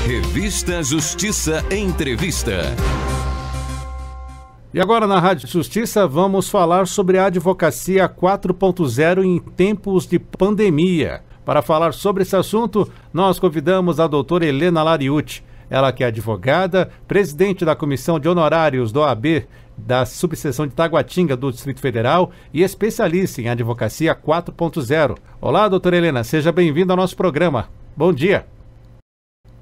Revista Justiça Entrevista. E agora na Rádio Justiça vamos falar sobre a advocacia 4.0 em tempos de pandemia. Para falar sobre esse assunto, nós convidamos a doutora Helena Lariucci. Ela que é advogada, presidente da Comissão de Honorários do OAB da subseção de Taguatinga do Distrito Federal e especialista em advocacia 4.0. Olá, doutora Helena, seja bem-vinda ao nosso programa. Bom dia.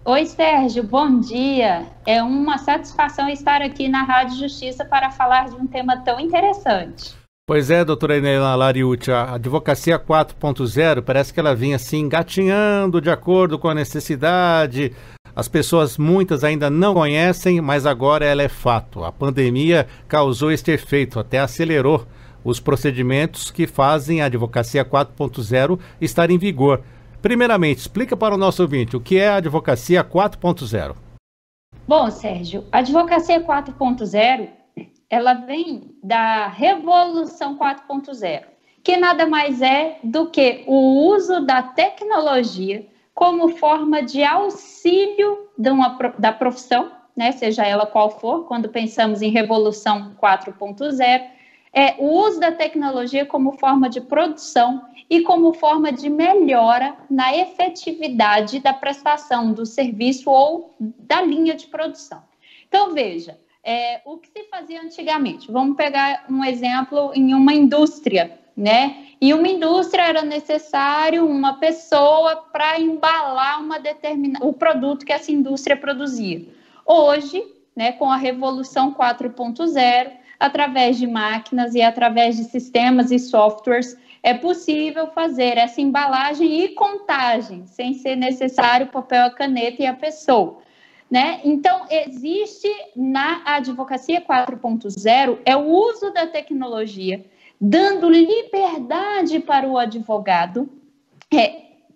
Oi, Sérgio, bom dia. É uma satisfação estar aqui na Rádio Justiça para falar de um tema tão interessante. Pois é, doutora Helena Lariucci, a advocacia 4.0 parece que ela vinha assim engatinhando de acordo com a necessidade. As pessoas, muitas ainda não conhecem, mas agora ela é fato. A pandemia causou este efeito, até acelerou os procedimentos que fazem a advocacia 4.0 estar em vigor. Primeiramente, explica para o nosso ouvinte o que é a advocacia 4.0. Bom, Sérgio, a advocacia 4.0, ela vem da Revolução 4.0, que nada mais é do que o uso da tecnologia como forma de auxílio da profissão, né, seja ela qual for. Quando pensamos em Revolução 4.0, é o uso da tecnologia como forma de produção e como forma de melhora na efetividade da prestação do serviço ou da linha de produção. Então, veja, o que se fazia antigamente? Vamos pegar um exemplo em uma indústria, né? E uma indústria era necessário uma pessoa para embalar o produto que essa indústria produzia. Hoje, né, com a Revolução 4.0, através de máquinas e através de sistemas e softwares, é possível fazer essa embalagem e contagem, sem ser necessário o papel, a caneta e a pessoa, né? Então, existe na advocacia 4.0 é o uso da tecnologia, dando liberdade para o advogado,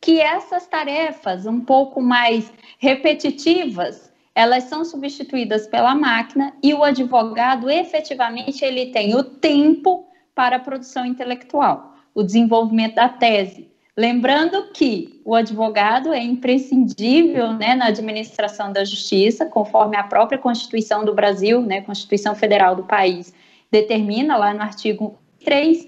que essas tarefas um pouco mais repetitivas, elas são substituídas pela máquina e o advogado, efetivamente, ele tem o tempo para a produção intelectual, o desenvolvimento da tese. Lembrando que o advogado é imprescindível, né, na administração da justiça, conforme a própria Constituição do Brasil, né, Constituição Federal do país, determina lá no artigo 3,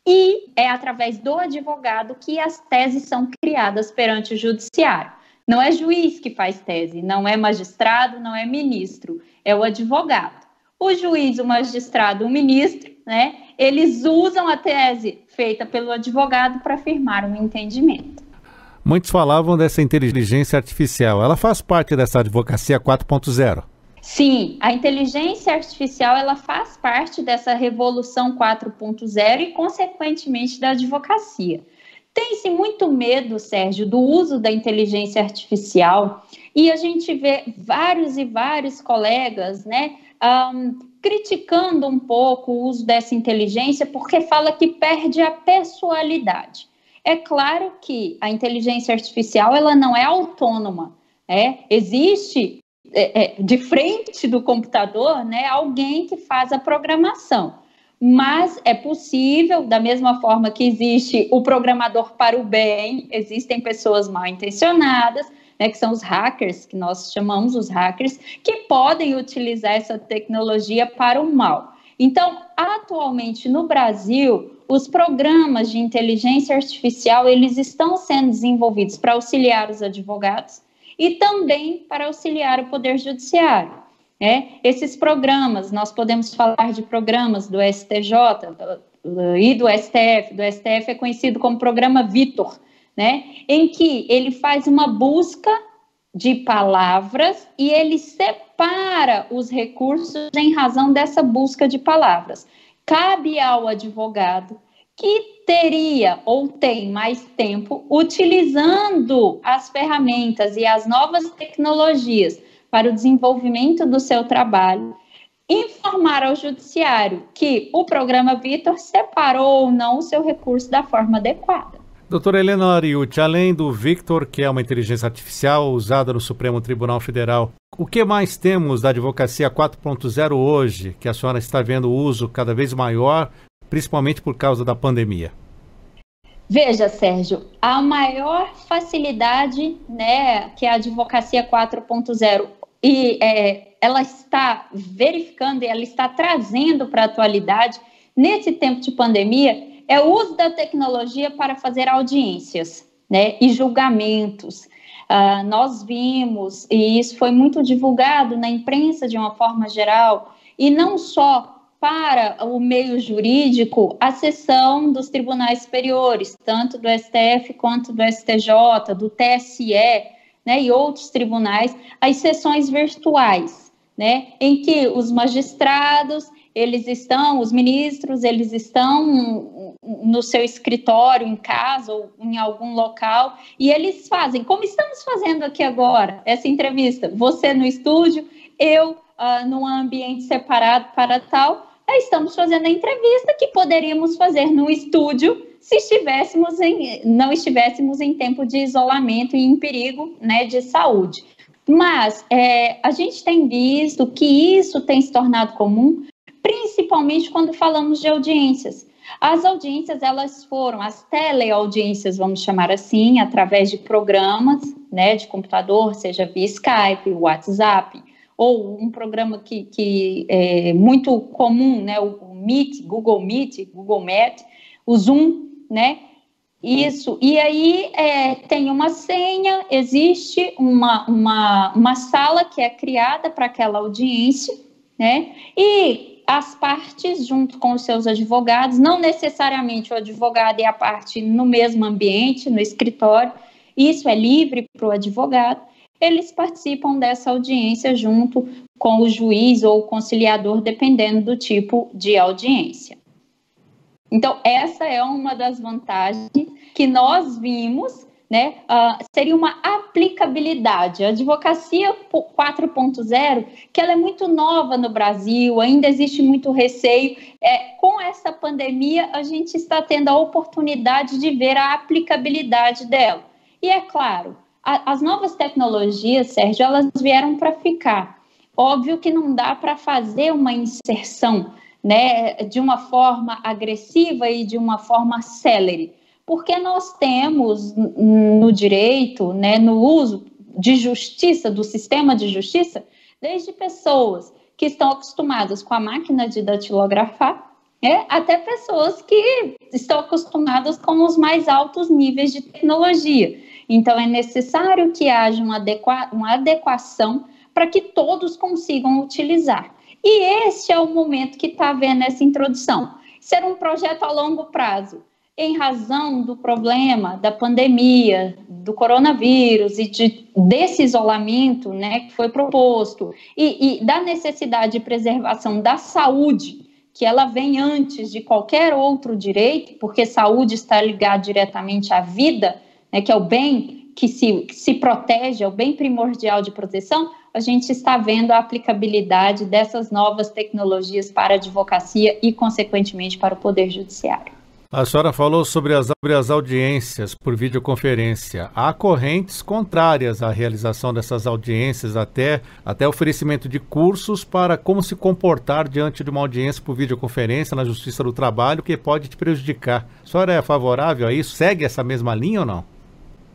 e é através do advogado que as teses são criadas perante o judiciário. Não é juiz que faz tese, não é magistrado, não é ministro, é o advogado. O juiz, o magistrado, o ministro, né, eles usam a tese feita pelo advogado para firmar um entendimento. Muitos falavam dessa inteligência artificial. Ela faz parte dessa advocacia 4.0? Sim, a inteligência artificial ela faz parte dessa Revolução 4.0 e, consequentemente, da advocacia. Tem-se muito medo, Sérgio, do uso da inteligência artificial e a gente vê vários e vários colegas, né, criticando um pouco o uso dessa inteligência porque fala que perde a pessoalidade. É claro que a inteligência artificial ela não é autônoma, existe de frente do computador, né, alguém que faz a programação. Mas é possível, da mesma forma que existe o programador para o bem, existem pessoas mal intencionadas, né, que são os hackers, que nós chamamos os hackers, que podem utilizar essa tecnologia para o mal. Então, atualmente no Brasil, os programas de inteligência artificial, eles estão sendo desenvolvidos para auxiliar os advogados e também para auxiliar o Poder Judiciário. Esses programas, nós podemos falar de programas do STJ e do STF. Do STF é conhecido como programa Vitor, né, em que ele faz uma busca de palavras e ele separa os recursos em razão dessa busca de palavras. Cabe ao advogado que teria ou tem mais tempo utilizando as ferramentas e as novas tecnologias para o desenvolvimento do seu trabalho, informar ao judiciário que o programa Vitor separou ou não o seu recurso da forma adequada. Doutora Helena Lariucci, além do Victor, que é uma inteligência artificial usada no Supremo Tribunal Federal, o que mais temos da advocacia 4.0 hoje, que a senhora está vendo o uso cada vez maior, principalmente por causa da pandemia? Veja, Sérgio, a maior facilidade, né, que a advocacia 4.0 ela está verificando e ela está trazendo para a atualidade, nesse tempo de pandemia, é o uso da tecnologia para fazer audiências, né, e julgamentos. Nós vimos, e isso foi muito divulgado na imprensa de uma forma geral, e não só para o meio jurídico, a sessão dos tribunais superiores, tanto do STF quanto do STJ, do TSE, né, e outros tribunais, as sessões virtuais, né, em que os magistrados, os ministros, eles estão no seu escritório, em casa ou em algum local, e eles fazem, como estamos fazendo aqui agora, essa entrevista, você no estúdio, eu num ambiente separado para tal, estamos fazendo a entrevista que poderíamos fazer no estúdio se não estivéssemos em tempo de isolamento e em perigo, né, de saúde. Mas a gente tem visto que isso tem se tornado comum, principalmente quando falamos de audiências. As audiências, elas foram, as teleaudiências, vamos chamar assim, através de programas, né, de computador, seja via Skype, WhatsApp, ou um programa que é muito comum, né, o Meet, Google Meet, Google Meet, o Zoom, né, isso, e aí tem uma senha, existe uma sala que é criada para aquela audiência, né, e as partes, junto com os seus advogados, não necessariamente o advogado e a parte no mesmo ambiente, no escritório, isso é livre para o advogado, eles participam dessa audiência junto com o juiz ou o conciliador, dependendo do tipo de audiência. Então, essa é uma das vantagens que nós vimos, né? Seria uma aplicabilidade. A advocacia 4.0, que ela é muito nova no Brasil, ainda existe muito receio. Com essa pandemia, a gente está tendo a oportunidade de ver a aplicabilidade dela. E é claro, as novas tecnologias, Sérgio, elas vieram para ficar. Óbvio que não dá para fazer uma inserção, né, de uma forma agressiva e de uma forma célere, porque nós temos no direito, né, no uso de justiça, do sistema de justiça, desde pessoas que estão acostumadas com a máquina de datilografar, até pessoas que estão acostumadas com os mais altos níveis de tecnologia. Então, é necessário que haja uma adequação para que todos consigam utilizar. E este é o momento que está havendo essa introdução. Ser um projeto a longo prazo, em razão do problema da pandemia, do coronavírus e desse isolamento, né, que foi proposto, e da necessidade de preservação da saúde, que ela vem antes de qualquer outro direito, porque saúde está ligada diretamente à vida, né, que é o bem que se protege, é o bem primordial de proteção, a gente está vendo a aplicabilidade dessas novas tecnologias para a advocacia e, consequentemente, para o Poder Judiciário. A senhora falou sobre as audiências por videoconferência. Há correntes contrárias à realização dessas audiências, até oferecimento de cursos para como se comportar diante de uma audiência por videoconferência na Justiça do Trabalho, que pode te prejudicar. A senhora é favorável a isso? Segue essa mesma linha ou não?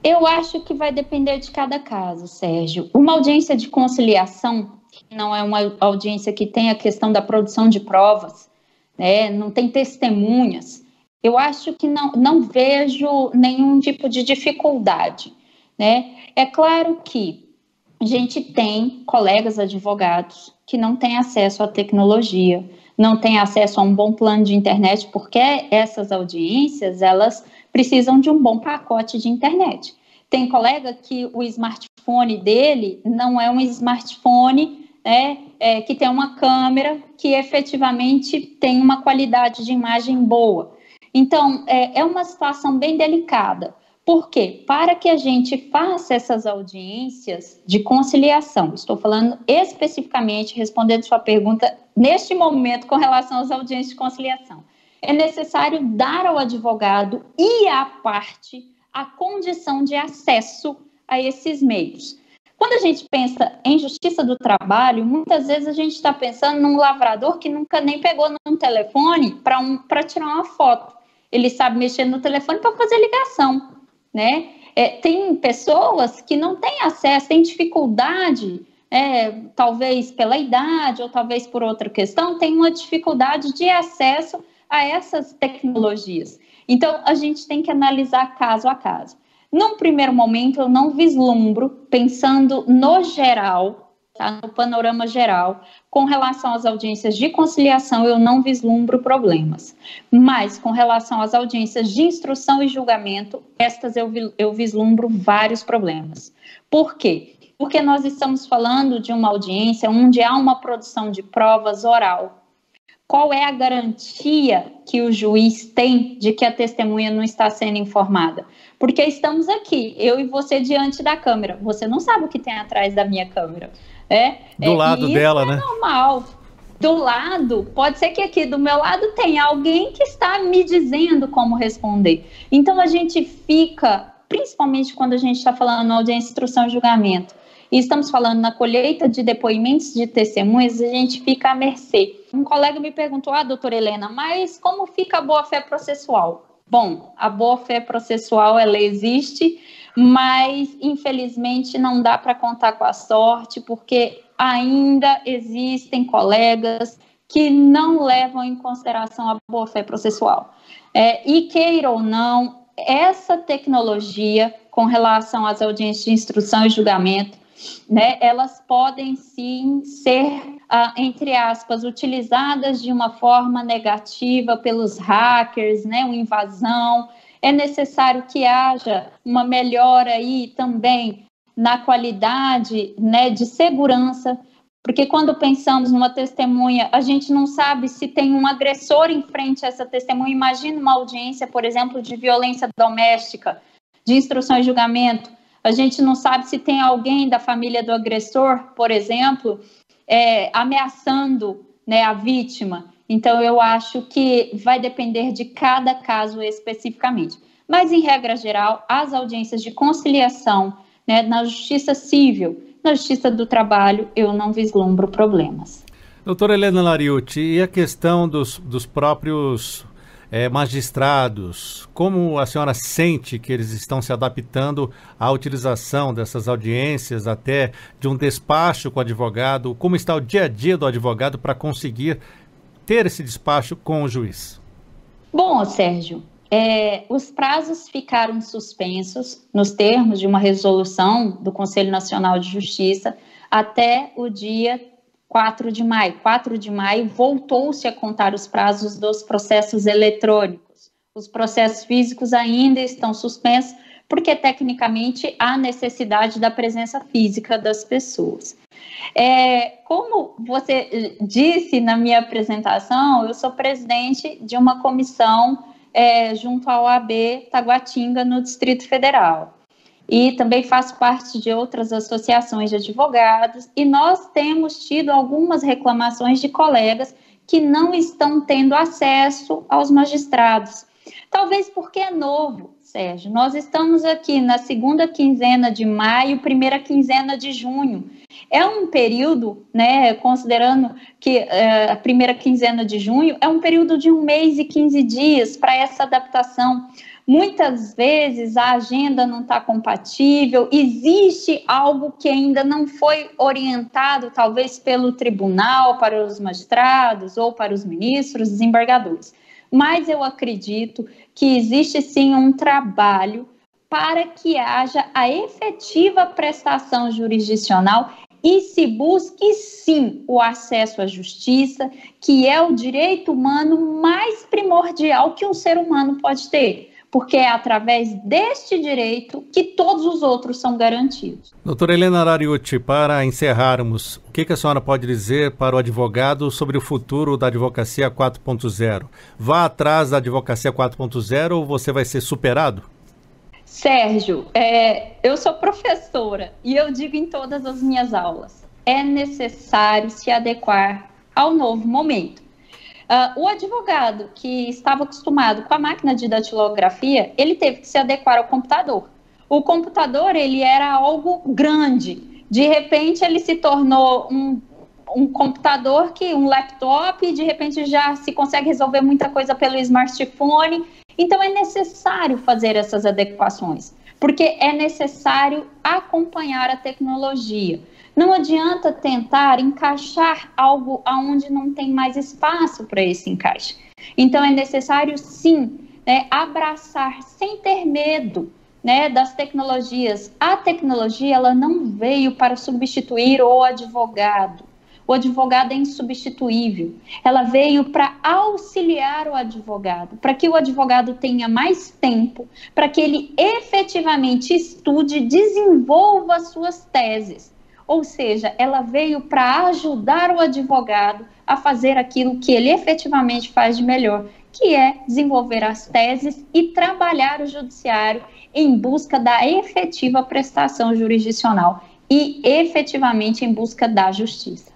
Eu acho que vai depender de cada caso, Sérgio. Uma audiência de conciliação, que não é uma audiência que tem a questão da produção de provas, né, não tem testemunhas, eu acho que não vejo nenhum tipo de dificuldade, né? É claro que a gente tem colegas advogados que não têm acesso à tecnologia, não têm acesso a um bom plano de internet, porque essas audiências, elas precisam de um bom pacote de internet. Tem colega que o smartphone dele não é um smartphone, né, que tem uma câmera que efetivamente tem uma qualidade de imagem boa. Então, é uma situação bem delicada. Por quê? Para que a gente faça essas audiências de conciliação, estou falando especificamente, respondendo sua pergunta, neste momento, com relação às audiências de conciliação, é necessário dar ao advogado e à parte a condição de acesso a esses meios. Quando a gente pensa em justiça do trabalho, muitas vezes a gente está pensando num lavrador que nunca nem pegou num telefone para tirar uma foto. ele sabe mexer no telefone para fazer ligação, né? Tem pessoas que não têm acesso, têm dificuldade, talvez pela idade ou talvez por outra questão, tem uma dificuldade de acesso a essas tecnologias. Então, a gente tem que analisar caso a caso. Num primeiro momento, eu não vislumbro, pensando no geral, tá? No panorama geral, com relação às audiências de conciliação, eu não vislumbro problemas. Mas, com relação às audiências de instrução e julgamento, estas eu vislumbro vários problemas. Por quê? Porque nós estamos falando de uma audiência onde há uma produção de provas oral. Qual é a garantia que o juiz tem de que a testemunha não está sendo informada? Porque estamos aqui, eu e você diante da câmera. Você não sabe o que tem atrás da minha câmera. Do lado dela, né? É normal. Do lado, pode ser que aqui do meu lado tenha alguém que está me dizendo como responder. Então, a gente fica, principalmente quando a gente está falando na audiência, instrução e julgamento, e estamos falando na colheita de depoimentos de testemunhas, a gente fica à mercê. Um colega me perguntou, doutora Helena, mas como fica a boa-fé processual? Bom, a boa-fé processual, ela existe, mas infelizmente não dá para contar com a sorte, porque ainda existem colegas que não levam em consideração a boa-fé processual. E queira ou não, essa tecnologia com relação às audiências de instrução e julgamento, né, elas podem sim ser, entre aspas, utilizadas de uma forma negativa pelos hackers, né, uma invasão. É necessário que haja uma melhora aí também na qualidade, né, de segurança, porque quando pensamos numa testemunha, a gente não sabe se tem um agressor em frente a essa testemunha. Imagina uma audiência, por exemplo, de violência doméstica, de instrução e julgamento. A gente não sabe se tem alguém da família do agressor, por exemplo, ameaçando, né, a vítima. Então, eu acho que vai depender de cada caso especificamente. Mas, em regra geral, as audiências de conciliação, né, na justiça civil, na justiça do trabalho, eu não vislumbro problemas. Doutora Helena Lariuti, e a questão dos próprios magistrados, como a senhora sente que eles estão se adaptando à utilização dessas audiências, até de um despacho com o advogado? Como está o dia a dia do advogado para conseguir ter esse despacho com o juiz? Bom, Sérgio, os prazos ficaram suspensos nos termos de uma resolução do Conselho Nacional de Justiça até o dia 4 de maio. 4 de maio voltou-se a contar os prazos dos processos eletrônicos. Os processos físicos ainda estão suspensos porque, tecnicamente, há necessidade da presença física das pessoas. Como você disse na minha apresentação, eu sou presidente de uma comissão junto à OAB Taguatinga, no Distrito Federal. E também faço parte de outras associações de advogados, e nós temos tido algumas reclamações de colegas que não estão tendo acesso aos magistrados. Talvez porque é novo, Sérgio. Nós estamos aqui na segunda quinzena de maio, primeira quinzena de junho. É um período, né, considerando que a primeira quinzena de junho é um período de 1 mês e 15 dias para essa adaptação. Muitas vezes a agenda não está compatível, existe algo que ainda não foi orientado, talvez pelo tribunal, para os magistrados ou para os ministros, desembargadores. Mas eu acredito que existe sim um trabalho para que haja a efetiva prestação jurisdicional e se busque sim o acesso à justiça, que é o direito humano mais primordial que um ser humano pode ter. Porque é através deste direito que todos os outros são garantidos. Doutora Helena Lariuti, para encerrarmos, o que a senhora pode dizer para o advogado sobre o futuro da Advocacia 4.0? Vá atrás da Advocacia 4.0 ou você vai ser superado? Sérgio, eu sou professora e eu digo em todas as minhas aulas, é necessário se adequar ao novo momento. O advogado que estava acostumado com a máquina de datilografia, ele teve que se adequar ao computador. O computador, ele era algo grande. De repente, ele se tornou um computador, um laptop, e de repente já se consegue resolver muita coisa pelo smartphone. Então, é necessário fazer essas adequações, porque é necessário acompanhar a tecnologia. Não adianta tentar encaixar algo onde não tem mais espaço para esse encaixe. Então, é necessário, sim, abraçar sem ter medo, das tecnologias. A tecnologia, ela não veio para substituir o advogado. O advogado é insubstituível. Ela veio para auxiliar o advogado, para que o advogado tenha mais tempo, para que ele efetivamente estude, desenvolva suas teses. Ou seja, ela veio para ajudar o advogado a fazer aquilo que ele efetivamente faz de melhor, que é desenvolver as teses e trabalhar o judiciário em busca da efetiva prestação jurisdicional e efetivamente em busca da justiça.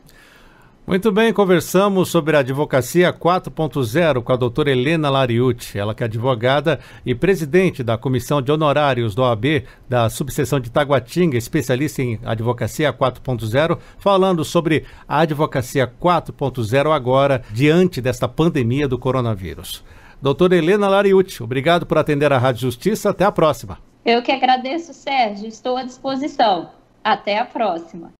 Muito bem, conversamos sobre a Advocacia 4.0 com a doutora Helena Lariucci, ela que é advogada e presidente da Comissão de Honorários do OAB da subseção de Taguatinga, especialista em Advocacia 4.0, falando sobre a Advocacia 4.0 agora, diante desta pandemia do coronavírus. Doutora Helena Lariucci, obrigado por atender a Rádio Justiça, até a próxima. Eu que agradeço, Sérgio, estou à disposição. Até a próxima.